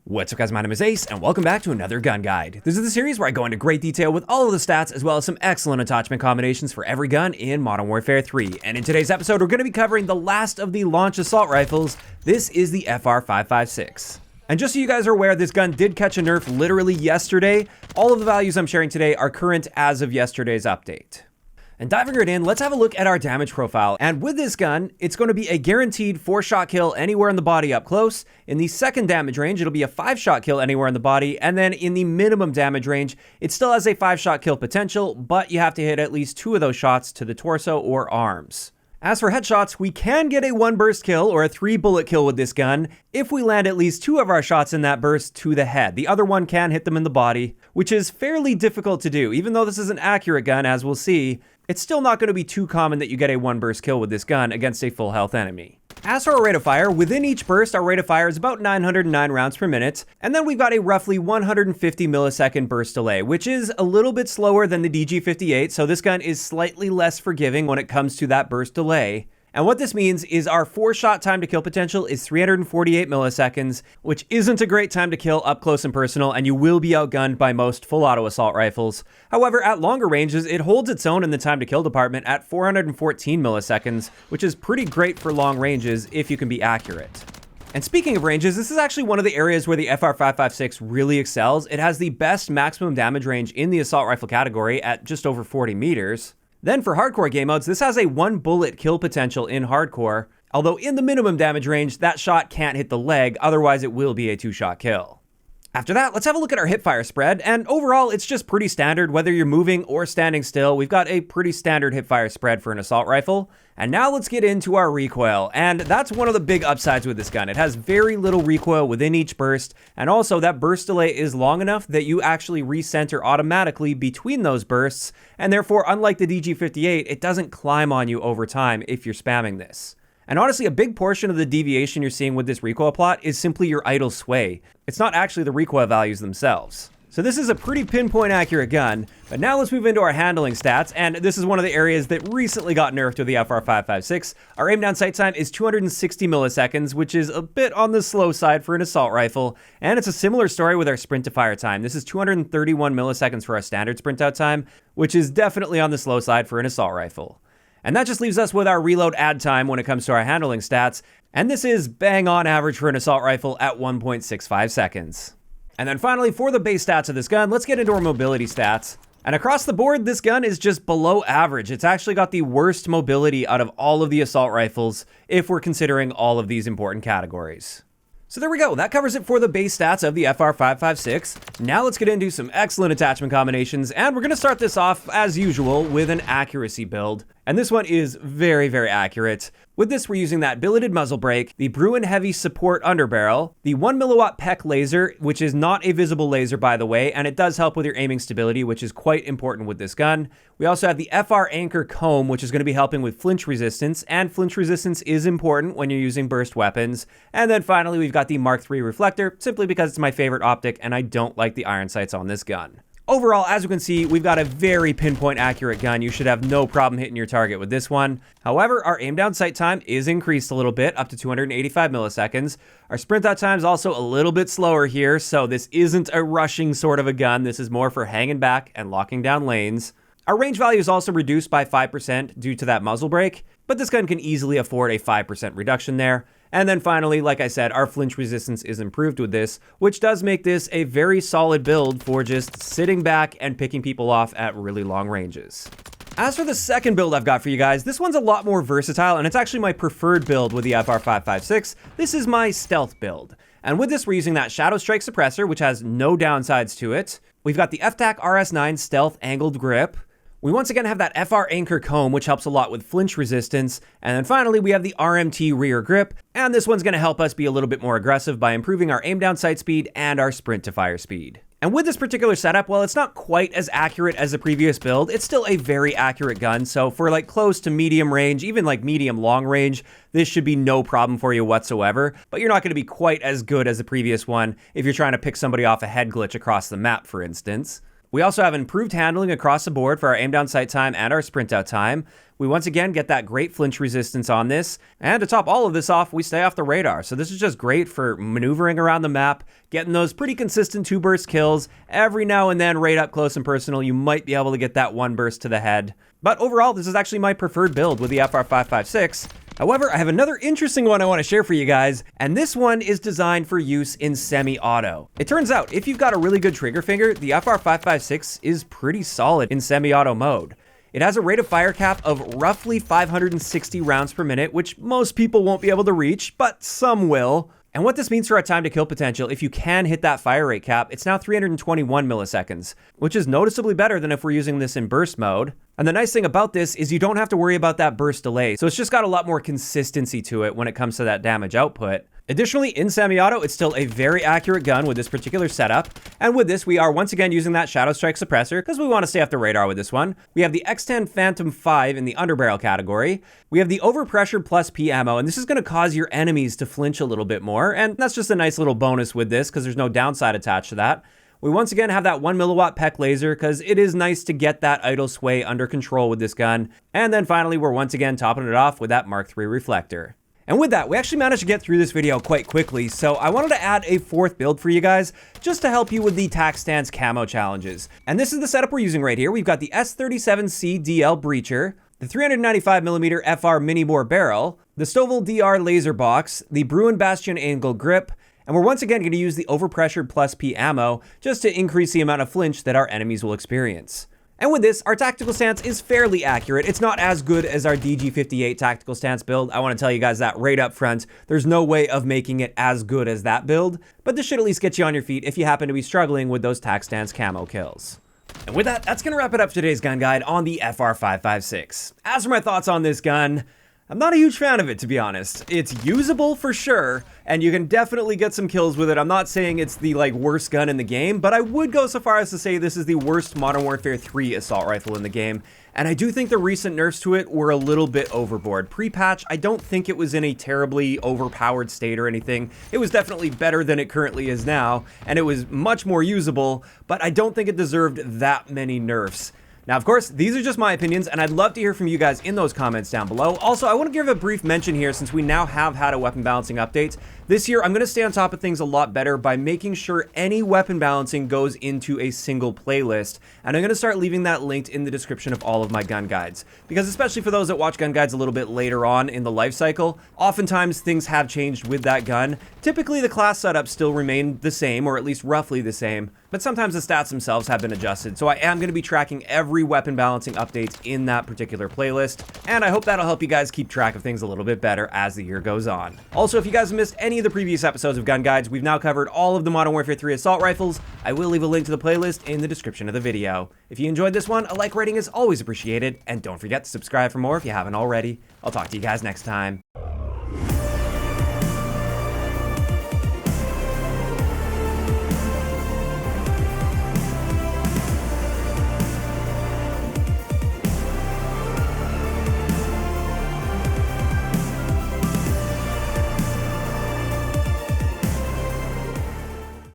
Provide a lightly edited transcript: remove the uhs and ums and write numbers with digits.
What's up guys, my name is Ace, and welcome back to another gun guide. This is the series where I go into great detail with all of the stats as well as some excellent attachment combinations for every gun in Modern Warfare 3. And in today's episode, we're going to be covering the last of the launch assault rifles. This is the FR-556. And just so you guys are aware, this gun did catch a nerf literally yesterday. All of the values I'm sharing today are current as of yesterday's update. And diving right in, let's have a look at our damage profile. And with this gun, it's going to be a guaranteed 4-shot kill anywhere in the body up close. In the second damage range, it'll be a 5-shot kill anywhere in the body. And then in the minimum damage range, it still has a 5-shot kill potential, but you have to hit at least 2 of those shots to the torso or arms. As for headshots, we can get a 1-burst kill or a 3-bullet kill with this gun if we land at least 2 of our shots in that burst to the head. The other one can hit them in the body, which is fairly difficult to do. Even though this is an accurate gun, as we'll see, it's still not going to be too common that you get a 1-burst kill with this gun against a full health enemy. As for our rate of fire, within each burst, our rate of fire is about 909 rounds per minute, and then we've got a roughly 150 millisecond burst delay, which is a little bit slower than the DG58, so this gun is slightly less forgiving when it comes to that burst delay. And what this means is our 4-shot time to kill potential is 348 milliseconds, which isn't a great time to kill up close and personal, and you will be outgunned by most full auto assault rifles. However, at longer ranges, it holds its own in the time to kill department at 414 milliseconds, which is pretty great for long ranges if you can be accurate. And speaking of ranges, this is actually one of the areas where the FR-556 really excels. It has the best maximum damage range in the assault rifle category at just over 40 meters. Then for hardcore game modes, this has a 1-bullet kill potential in hardcore, although in the minimum damage range, that shot can't hit the leg, otherwise it will be a 2-shot kill. After that, let's have a look at our hipfire spread, and overall, it's just pretty standard. Whether you're moving or standing still, we've got a pretty standard hipfire spread for an assault rifle. And now let's get into our recoil, and that's one of the big upsides with this gun. It has very little recoil within each burst, and also that burst delay is long enough that you actually recenter automatically between those bursts, and therefore, unlike the DG58, it doesn't climb on you over time if you're spamming this. And honestly, a big portion of the deviation you're seeing with this recoil plot is simply your idle sway. It's not actually the recoil values themselves. So this is a pretty pinpoint accurate gun, but now let's move into our handling stats, and this is one of the areas that recently got nerfed with the FR-556. Our aim down sight time is 260 milliseconds, which is a bit on the slow side for an assault rifle, and it's a similar story with our sprint to fire time. This is 231 milliseconds for our standard sprint out time, which is definitely on the slow side for an assault rifle. And that just leaves us with our reload add time when it comes to our handling stats, and this is bang on average for an assault rifle at 1.65 seconds. And then finally, for the base stats of this gun, let's get into our mobility stats. And across the board, this gun is just below average. It's actually got the worst mobility out of all of the assault rifles if we're considering all of these important categories. So there we go, that covers it for the base stats of the FR-556. Now let's get into some excellent attachment combinations, and we're going to start this off, as usual, with an accuracy build. And this one is very, very accurate. With this, we're using that billeted muzzle brake, the Bruin Heavy Support Underbarrel, the 1mW PEC laser, which is not a visible laser by the way, and it does help with your aiming stability, which is quite important with this gun. We also have the FR Anchor Comb, which is going to be helping with flinch resistance, and flinch resistance is important when you're using burst weapons. And then finally, we've got the Mark III reflector, simply because it's my favorite optic, and I don't like the iron sights on this gun. Overall, as you can see, we've got a very pinpoint accurate gun. You should have no problem hitting your target with this one. However, our aim down sight time is increased a little bit, up to 285 milliseconds. Our sprint out time is also a little bit slower here, so this isn't a rushing sort of a gun. This is more for hanging back and locking down lanes. Our range value is also reduced by 5% due to that muzzle brake, but this gun can easily afford a 5% reduction there. And then finally, like I said, our flinch resistance is improved with this, which does make this a very solid build for just sitting back and picking people off at really long ranges. As for the second build I've got for you guys, this one's a lot more versatile, and it's actually my preferred build with the FR-556. This is my stealth build. And with this, we're using that Shadow Strike suppressor, which has no downsides to it. We've got the FTAC RS9 Stealth Angled Grip. We once again have that FR Anchor Comb, which helps a lot with flinch resistance. And then finally, we have the RMT Rear Grip. And this one's going to help us be a little bit more aggressive by improving our aim down sight speed and our sprint to fire speed. And with this particular setup, while it's not quite as accurate as the previous build, it's still a very accurate gun. So for like close to medium range, even like medium long range, this should be no problem for you whatsoever. But you're not going to be quite as good as the previous one if you're trying to pick somebody off a head glitch across the map, for instance. We also have improved handling across the board for our aim down sight time and our sprint out time. We once again get that great flinch resistance on this. And to top all of this off, we stay off the radar. So this is just great for maneuvering around the map, getting those pretty consistent 2-burst kills. Every now and then, right up close and personal, you might be able to get that 1 burst to the head. But overall, this is actually my preferred build with the FR-556. However, I have another interesting one I want to share for you guys, and this one is designed for use in semi-auto. It turns out, if you've got a really good trigger finger, the FR-556 is pretty solid in semi-auto mode. It has a rate of fire cap of roughly 560 rounds per minute, which most people won't be able to reach, but some will. And what this means for our time to kill potential, if you can hit that fire rate cap, it's now 321 milliseconds, which is noticeably better than if we're using this in burst mode. And the nice thing about this is you don't have to worry about that burst delay, so it's just got a lot more consistency to it when it comes to that damage output. Additionally, in semi-auto, it's still a very accurate gun with this particular setup. And with this, we are once again using that Shadow Strike suppressor because we want to stay off the radar with this one. We have the X10 Phantom 5 in the underbarrel category. We have the Overpressure Plus P ammo, and this is going to cause your enemies to flinch a little bit more. And that's just a nice little bonus with this because there's no downside attached to that. We once again have that 1 milliwatt PEC laser because it is nice to get that idle sway under control with this gun. And then finally, we're once again topping it off with that Mark III reflector. And with that, we actually managed to get through this video quite quickly, so I wanted to add a 4th build for you guys, just to help you with the tac stance camo challenges. And this is the setup we're using right here. We've got the S37C DL Breacher, the 395mm FR mini bore barrel, the Stovall DR laser box, the Bruin Bastion angle grip, and we're once again going to use the Overpressured Plus P ammo, just to increase the amount of flinch that our enemies will experience. And with this, our tactical stance is fairly accurate. It's not as good as our DG58 tactical stance build. I want to tell you guys that right up front. There's no way of making it as good as that build, but this should at least get you on your feet if you happen to be struggling with those tac stance camo kills. And with that, that's going to wrap it up for today's gun guide on the FR-556. As for my thoughts on this gun, I'm not a huge fan of it, to be honest. It's usable for sure, and you can definitely get some kills with it. I'm not saying it's the worst gun in the game, but I would go so far as to say this is the worst Modern Warfare 3 assault rifle in the game. And I do think the recent nerfs to it were a little bit overboard. Pre-patch, I don't think it was in a terribly overpowered state or anything. It was definitely better than it currently is now, and it was much more usable, but I don't think it deserved that many nerfs. Now, of course, these are just my opinions, and I'd love to hear from you guys in those comments down below. Also, I want to give a brief mention here since we now have had a weapon balancing update. This year, I'm going to stay on top of things a lot better by making sure any weapon balancing goes into a single playlist, and I'm going to start leaving that linked in the description of all of my gun guides. Because especially for those that watch gun guides a little bit later on in the life cycle, oftentimes things have changed with that gun. Typically, the class setups still remain the same, or at least roughly the same, but sometimes the stats themselves have been adjusted, so I am going to be tracking every weapon balancing updates in that particular playlist, and I hope that'll help you guys keep track of things a little bit better as the year goes on. Also, if you guys have missed any of the previous episodes of Gun Guides, we've now covered all of the Modern Warfare 3 assault rifles. I will leave a link to the playlist in the description of the video. If you enjoyed this one, a like rating is always appreciated, and don't forget to subscribe for more if you haven't already. I'll talk to you guys next time.